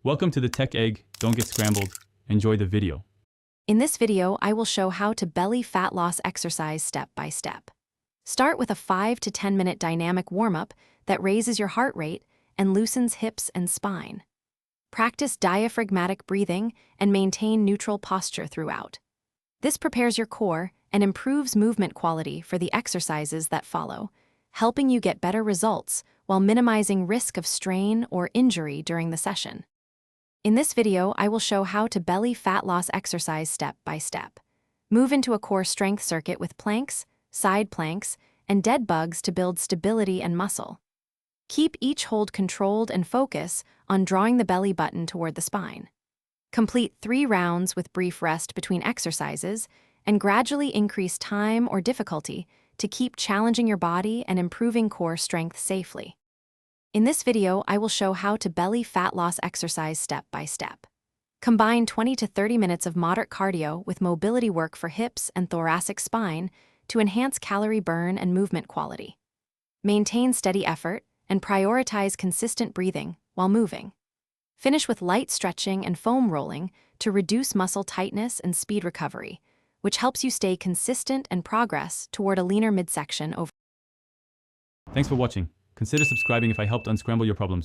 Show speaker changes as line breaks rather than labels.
Welcome to the Tech Egg. Don't get scrambled. Enjoy the video.
In this video, I will show how to belly fat loss exercise step by step. Start with a 5 to 10 minute dynamic warm-up that raises your heart rate and loosens hips and spine. Practice diaphragmatic breathing and maintain neutral posture throughout. This prepares your core and improves movement quality for the exercises that follow, helping you get better results while minimizing risk of strain or injury during the session. In this video, I will show how to belly fat loss exercise step by step. Move into a core strength circuit with planks, side planks, and dead bugs to build stability and muscle. Keep each hold controlled and focus on drawing the belly button toward the spine. Complete 3 rounds with brief rest between exercises and gradually increase time or difficulty to keep challenging your body and improving core strength safely. In this video, I will show how to belly fat loss exercise step by step. Combine 20 to 30 minutes of moderate cardio with mobility work for hips and thoracic spine to enhance calorie burn and movement quality. Maintain steady effort and prioritize consistent breathing while moving. Finish with light stretching and foam rolling to reduce muscle tightness and speed recovery, which helps you stay consistent and progress toward a leaner midsection over.
Thanks for watching. Consider subscribing if I helped unscramble your problems.